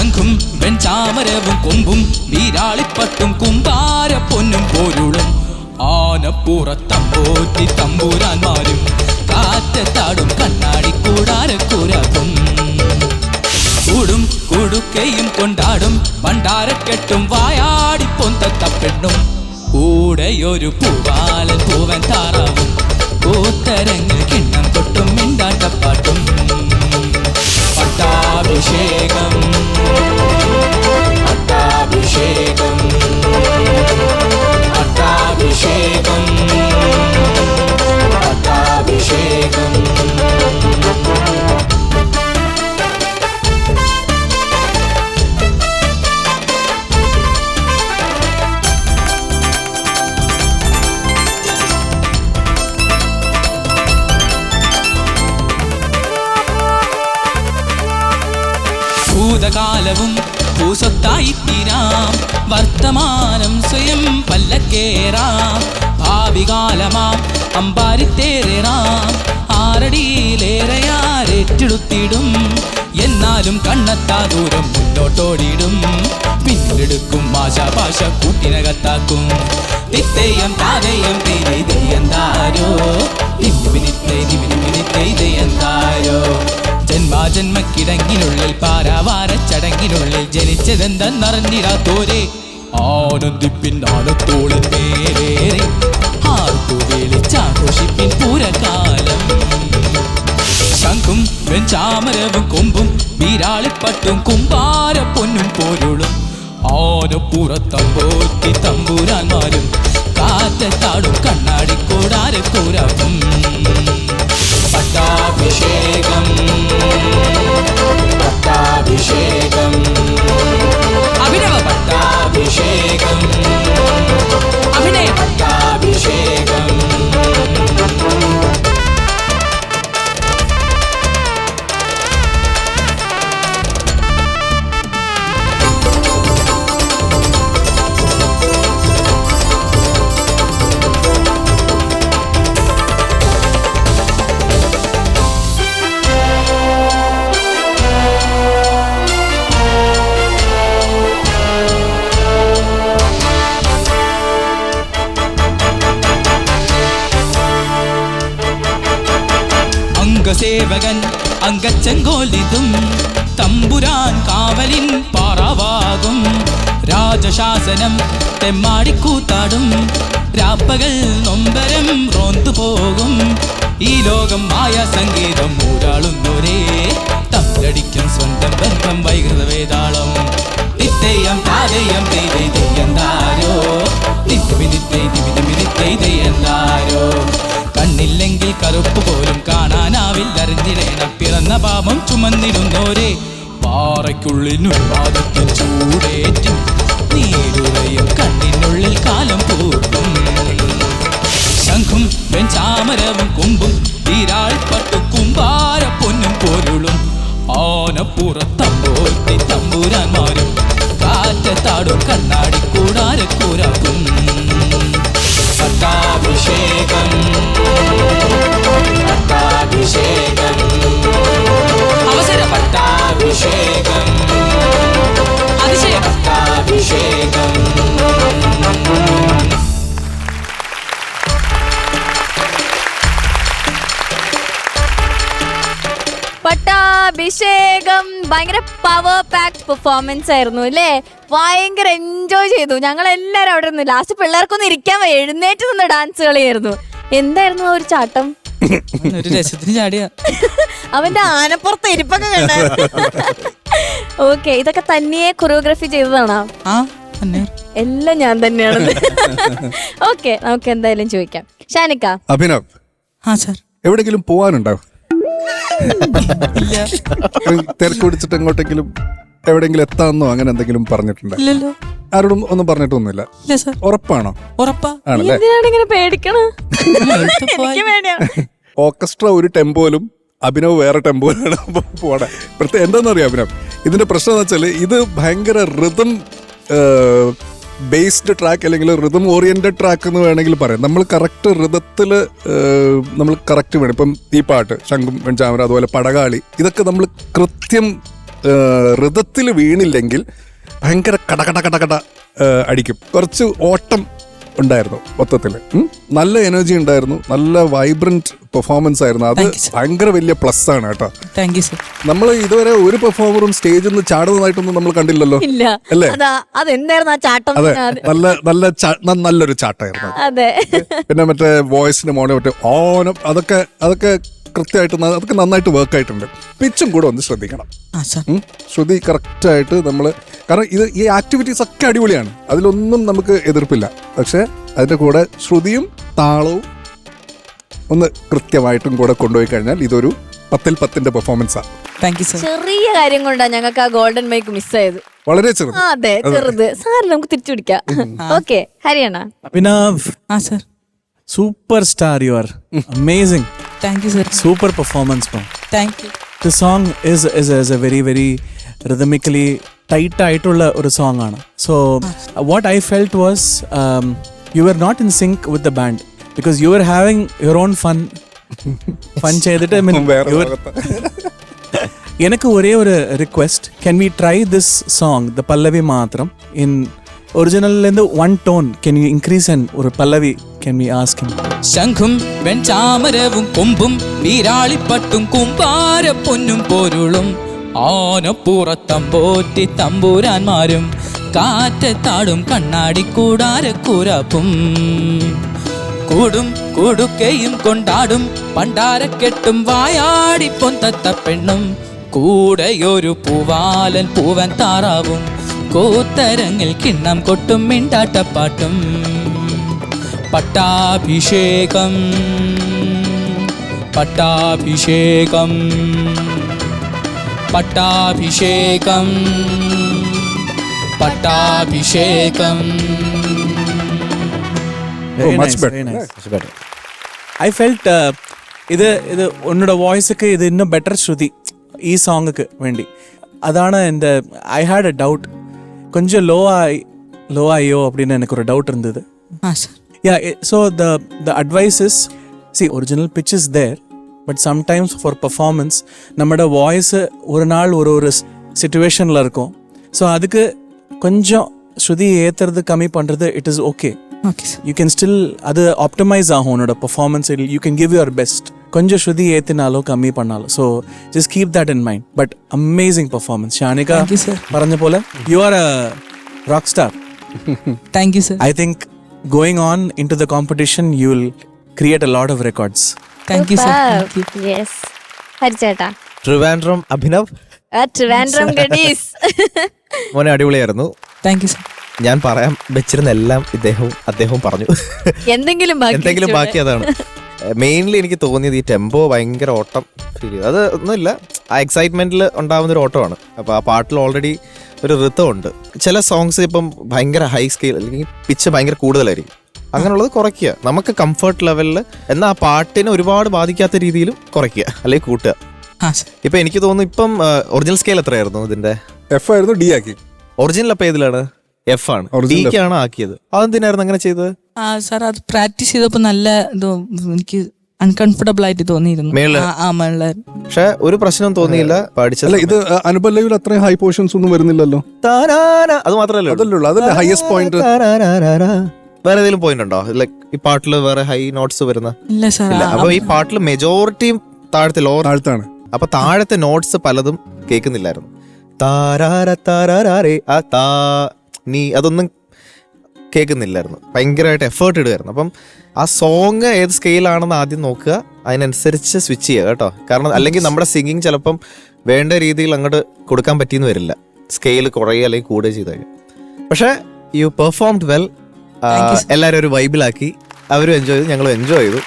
ശംഖും വെൺചാമരവും കൊമ്പും വീരാളിപ്പട്ടും കുമ്പാര പൊന്നും പോരുളും ആനപ്പുറത്തമ്പോറ്റി തമ്പൂരാന്മാരും കാറ്റത്താടും കണ്ണാടി കൂടാരക്കൂരാക്കും കൂടും കുടുക്കയും കൊണ്ടാടും പണ്ടാരക്കെട്ടും വായാടി പൊന്തത്തപ്പെണ്ണും കൂടെയൊരു പൂവാലൻ പൂവൻ താറാവും കൂത്തരങ്ങ് കിണ്ണം കൊട്ടും മിണ്ടാട്ടപ്പാട്ടും പട്ടാഭിഷേകം പട്ടാഭിഷേകം പട്ടാഭിഷേകം പട്ടാഭിഷേകം. ഭൂതകാലവും ഭൂസ്വത്തായി തീരാം വർത്തമാനം സ്വയം പല്ലക്കേറാം ഭാവികാലമാം അമ്പാരിത്തേറേറാം ആരടിയിലേറെയാരേറ്റെടുത്തിടും എന്നാലും കണ്ണെത്താ ദൂരം മുന്നോട്ടോടിയിടും പിന്നിലെടുക്കും ആശാപാശ കൂട്ടിനകത്താക്കും തിത്തേയം താതയം തെയ്തെയ്താരോ തെയ്തെയ്താരോ ജന്മാജന്മക്കിടങ്ങിനുള്ളിൽ പാരാവാര ചടങ്ങിനുള്ളിൽ ജനിച്ചതെന്തെന്നറിഞ്ഞിടാത്തോരെ ആനന്ദിപ്പിന്നാലത്തോളം നേരേറെ ആർക്കു വിളിച്ചാഘോഷിപ്പിൻ പൂരകാലം. ശംഖും വെൺചാമരവും കൊമ്പും വീരാളിപ്പട്ടും കുമ്പാര പൊന്നും പോരുളും ആനപ്പുറത്തമ്പോറ്റി തമ്പൂരാന്മാരും കാറ്റത്താടും കണ്ണാടി കൂടാരക്കൂരാക്കും പട്ടാഭിഷേകം പട്ടാഭിഷേകം അഭിനവ പട്ടാഭിഷേകം അഭിനയ പട്ടാഭിഷേകം. സേവകൻ അംഗച്ചെങ്കോലിതും തമ്പുരാൻ കാവലിൻ പാറാവാകും രാജശാസനം തെമ്മാടിക്കൂത്താടും രാപ്പകൽ നൊമ്പരം റോന്തുപോകും ഈ ലോകം മായ സംഗീതം ഊരാളുന്നൊരേ തമ്മിലടിക്കും സ്വന്തം ബന്ധം വൈകൃത വേതാളം തിത്തേയം താതയം തെയ്തെയ്താരോ തിമിനിത്തെയ്തെയ്താരോ കണ്ണില്ലെങ്കിൽ കറുപ്പ് പോലും കാണാനാവില്ലറിഞ്ഞിടേണ പിറന്ന പാപം ചുമന്നിരുന്നോരെ പാറയ്ക്കുള്ളിനുപാദത്തിൽ ചൂടേറ്റും നീരുറയും കണ്ണിനുള്ളിൽ കാലം പൂർക്കും ശംഖും വെൺചാമരവും കൊമ്പും വീരാൾപ്പട്ടു കുമ്പാര പൊന്നും പോരുളും ആനപ്പുറത്തമ്പോറ്റി തമ്പൂരാന്മാരും കാറ്റത്താടും കണ്ണാടി കൂടാരക്കൂരാക്കും പട്ടാഭിഷേകം പട്ടാഭിഷേകം അവസര പട്ടാഭിഷേകം അതിശയ പട്ടാഭിഷേകം. പട്ടാഭിഷേകം ഭയങ്കര പവർ പാക്ഡ് പെർഫോമൻസ് ആയിരുന്നു അല്ലേ? ഭയങ്കര എൻജോയ് ചെയ്തു ഞങ്ങൾ എല്ലാരും. അവിടെ നിന്ന് ലാസ്റ്റ് പിള്ളേർക്കൊന്നും ഇരിക്കാൻ എഴുന്നേറ്റ് നിന്ന് ഡാൻസ് കളിയായിരുന്നു. എന്തായിരുന്നു ആ ഒരു ചാട്ടം? ഒരു രസത്തിന് ചാടിയ അവന്റെ ആനപ്പുറത്ത് ഇരിപ്പൊക്കെ കണ്ട. ഓക്കെ, ഇതൊക്കെ തന്നെയെ കൊറിയോഗ്രാഫി ചെയ്തതാണോ? എല്ലാം ഞാൻ തന്നെയാണ്. ഓക്കെ, നമുക്ക് എന്തായാലും ചോദിക്കാം. ഷാനിക്ക, അഭിനവ്, എവിടെങ്കിലും പോവാനുണ്ടോ? തിരക്ക് പിടിച്ചിട്ട് എങ്ങോട്ടെങ്കിലും എവിടെങ്കിലും എത്താന്നോ അങ്ങനെ എന്തെങ്കിലും പറഞ്ഞിട്ടുണ്ടോ? ആരോടും ഒന്നും പറഞ്ഞിട്ടൊന്നുമില്ല. ഉറപ്പാണോ? ആണല്ലേ? ഓർക്കസ്ട്ര ഒരു ടെമ്പോയിലും അഭിനവ് വേറെ ടെമ്പോയിലാണ് പോണേ. പ്രത്യേകം എന്താണെന്നറിയാം അഭിനവ്, ഇതിന്റെ പ്രശ്നം എന്ന് വെച്ചാൽ ഇത് ഭയങ്കര റിതം ബേസ്ഡ് ട്രാക്ക് അല്ലെങ്കിൽ റിതം ഓറിയന്റഡ് ട്രാക്ക് എന്ന് വേണമെങ്കിൽ പറയാം. നമ്മൾ കറക്റ്റ് റിതത്തിൽ നമ്മൾ കറക്റ്റ് വേണം. ഇപ്പം ഈ പാട്ട് ശംഖും വെൺചാമര അതുപോലെ പടകാളി ഇതൊക്കെ നമ്മൾ കൃത്യം ഋതത്തിൽ വീണില്ലെങ്കിൽ ഭയങ്കര കട കട കട കട അടിക്കും. കുറച്ച് ഓട്ടം ഉണ്ടായിരുന്നു മൊത്തത്തിൽ. നല്ല എനർജി ഉണ്ടായിരുന്നു, നല്ല വൈബ്രന്റ് പെർഫോമൻസ് ആയിരുന്നു. അത് ഭയങ്കര വലിയ പ്ലസ് ആണ് കേട്ടോ. Thank you sir. നമ്മൾ ഇതുവരെ ഒരു പെർഫോമറും സ്റ്റേജിൽ നിന്ന് ചാടുന്നതായിട്ടൊന്നും നമ്മൾ കണ്ടില്ലല്ലോ, അല്ലേ? അതെന്തായിരുന്നു ആ ചാട്ടം? അതെ, നല്ലൊരു ചാട്ടായിരുന്നു. അതെ. പിന്നെ മറ്റേ വോയിസിന് മോണെ മറ്റേ ഓനം, അതൊക്കെ കൃത്യമായിട്ട് അതൊക്കെ നന്നായിട്ട് വർക്ക് ആയിട്ടുണ്ട്. പിച്ചും കൂടെ ഒന്ന് ശ്രദ്ധിക്കണം. ശ്രുതി കറക്റ്റായിട്ട് നമ്മൾ, കാരണം ഈ ആക്ടിവിറ്റീസ് ഒക്കെ അടിപൊളിയാണ്, അതിലൊന്നും നമുക്ക് എതിർപ്പില്ല. പക്ഷെ അതിന്റെ കൂടെ ശ്രുതിയും താളവും ഒന്ന് കൃത്യമായിട്ടും കൂടെ കൊണ്ടുപോയി കഴിഞ്ഞാൽ ഇതൊരു 10-ൽ 10 പെർഫോമൻസാണ്. ചെറിയ കാര്യം കൊണ്ടാണ് ഞങ്ങൾക്ക് ആ ഗോൾഡൻ മൈക്ക് മിസ്സായത്. വളരെ ചെറുത്. അതെ, ചെറുത്. സാറിന് നമുക്ക് തിരിച്ചു പിടിക്കാം. Okay, Haryana. Abhinav, sir. Superstar, you are amazing. Thank you sir. Super performance, bro. Thank you. The song is a very very rhythmically tight ആയിട്ടുള്ള ഒരു സോങ് ആണ്. So what I felt was you were not in sync with the band because you were having your own fun ചെയ്തിട്ട് എനിക്ക് ഒരേ ഒരു request, can we try this song, the Pallavi മാത്രം in ഒറിജിനലിൽ one tone, can you increase and ഒരു പല്ലവി can we ask him? ശംഖും വെൺചാമരവും കൊമ്പും വീരാളിപ്പട്ടും കുമ്പാര പൊന്നും പൊരുളും ആനപ്പുറത്തമ്പോറ്റി തമ്പൂരാന്മാരും കാറ്റത്താടും കണ്ണാടി കൂടാരക്കൂരാപ്പും കൂടും കൂടുക്കയും കൊണ്ടാടും പണ്ടാരക്കെട്ടും വായാടി പൊന്തത്ത പെണ്ണും കൂടെയൊരു പൂവാലൻ പൂവൻ താറാവും കൂത്തരങ്ങിൽ കിണ്ണം കൊട്ടും മിണ്ടാട്ടപ്പാട്ടും പട്ടാഭിഷേകം പട്ടാഭിഷേകം പട്ടാഭിഷേകം പട്ടാഭിഷേകം. Very nice. I felt ഇത് ഉന്നോட വോയിസൊക്കെ ഇത് ഇന്നും ബെറ്റർ ശ്രുതി ഈ സോങ്ങക്ക് വേണ്ടി. അതാണ് എൻ്റെ ഐ ഹാഡ് എ ഡൗട്ട്, கொஞ்சம் லோ ஆயோ அப்படின்னு எனக்கு ஒரு டவுட் இருந்தது. Yeah, so the advice is, see, original pitch is there, but sometimes for performance நம்மட வாய்ஸ் ஒரு நாள் ஒரு சிச்சுவேஷன்ல இருக்கும். ஸோ அதுக்கு கொஞ்சம் ஸ்ருதி ஏத்துறது கம்மி பண்றது it is okay. You can still அது ஆப்டிமைஸ் ஆகும் உன்னோட performance. You can give your best. கொஞ்சம் ஸ்ருதி ஏத்தினாலோ கம்மி பண்ணாலும். So just keep that in mind. But amazing performance. Shanika പറഞ്ഞ പോലെ you are A rock star. Thank you sir. I think going on into the competition you will create a lot of records. Thank you sir. Yes. ഹരിച്ചേട്ടാ. ട്രിവാൻഡ്രം അഭിനവ്. ട്രിവാൻഡ്രം ഗഡീസ്. മോനെ അടിപൊളിയായിരുന്നു. Thank you sir. ഞാൻ പറയാൻ വെച്ചിരുന്ന എല്ലാം അദ്ദേഹവും പറഞ്ഞു. എന്തെങ്കിലും ബാക്കി അതാണ്. മെയിൻലി എനിക്ക് തോന്നിയത് ഈ ടെമ്പോ ഭയങ്കര ഓട്ടം ഫീൽ ചെയ്തു. അത് ഒന്നുമില്ല, ആ എക്സൈറ്റ്മെന്റിൽ ഉണ്ടാവുന്ന ഒരു ഓട്ടമാണ്. അപ്പോൾ ആ പാട്ടിൽ ഓൾറെഡി ഒരു ഋതമുണ്ട്. ചില സോങ്സ് ഇപ്പം ഭയങ്കര ഹൈ സ്കെയിൽ അല്ലെങ്കിൽ പിച്ച് ഭയങ്കര കൂടുതലായിരിക്കും. അങ്ങനെയുള്ളത് കുറയ്ക്കുക, നമുക്ക് കംഫർട്ട് ലെവലിൽ. എന്നാൽ ആ പാട്ടിനെ ഒരുപാട് ബാധിക്കാത്ത രീതിയിലും കുറയ്ക്കുക അല്ലെങ്കിൽ കൂട്ടുക. ഇപ്പം എനിക്ക് തോന്നുന്നു ഇപ്പം ഒറിജിനൽ സ്കെയിൽ എത്രയായിരുന്നു ഇതിന്റെ? എഫ് ആയിരുന്നു, ഡി ആക്കി. ഒറിജിനൽ അപ്പം ഏതിലാണ്? എഫ് ആണ്, ഡിക്കാണ് ആക്കിയത്. അതെന്തിനായിരുന്നു അങ്ങനെ ചെയ്തത്? സാർ അത് പ്രാക്ടീസ് ചെയ്തപ്പോ നല്ല എനിക്ക് അൺകംഫർട്ടബിൾ ആയിട്ട് തോന്നിയിരുന്നു. പക്ഷെ ഒരു പ്രശ്നം തോന്നിയില്ല പഠിച്ചത്. ഇത് അനുപല്ലവിൽ അത്രയും ഹൈ പോർഷൻസ് ഒന്നും വരുന്നില്ലല്ലോ. അത് മാത്രമല്ല, അതല്ലേ ഹൈയസ്റ്റ് പോയിന്റ്. വേറെ ഏതെങ്കിലും പോയിന്റ് ഉണ്ടോ ലൈക് ഈ പാട്ടിൽ വേറെ ഹൈ നോട്ട്സ് വരുന്ന? ഇല്ല സാർ. അപ്പൊ ഈ പാട്ടിൽ മെജോറിറ്റിയും താഴത്താണ്. അപ്പൊ താഴത്തെ നോട്ട്സ് പലതും കേൾക്കുന്നില്ലായിരുന്നു. നീ അതൊന്നും കേൾക്കുന്നില്ലായിരുന്നു. ഭയങ്കരമായിട്ട് എഫേർട്ട് ഇടുമായിരുന്നു. അപ്പം ആ സോങ് ഏത് സ്കെയിലാണെന്ന് ആദ്യം നോക്കുക, അതിനനുസരിച്ച് സ്വിച്ച് ചെയ്യുക കേട്ടോ. കാരണം അല്ലെങ്കിൽ നമ്മുടെ സിംഗിങ് ചിലപ്പം വേണ്ട രീതിയിൽ അങ്ങോട്ട് കൊടുക്കാൻ പറ്റിയെന്ന് വരില്ല, സ്കെയിൽ കുറയുക അല്ലെങ്കിൽ കൂടുക ചെയ്ത് കഴിഞ്ഞു. പക്ഷേ യു പെർഫോംഡ് വെൽ. എല്ലാവരും ഒരു വൈബിലാക്കി, അവരും എൻജോയ് ചെയ്തു, ഞങ്ങളും എൻജോയ് ചെയ്തു.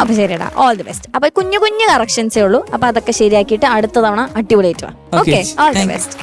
അപ്പൊ ശരിടാ, ഓൾ ദി ബെസ്റ്റ്. അപ്പൊ കുഞ്ഞു കറക്ഷൻസേ ഉള്ളൂ. അപ്പൊ അതൊക്കെ ശരിയാക്കിയിട്ട് അടുത്ത തവണ അടിപൊളിയായിട്ട് വാ. Okay, all the best.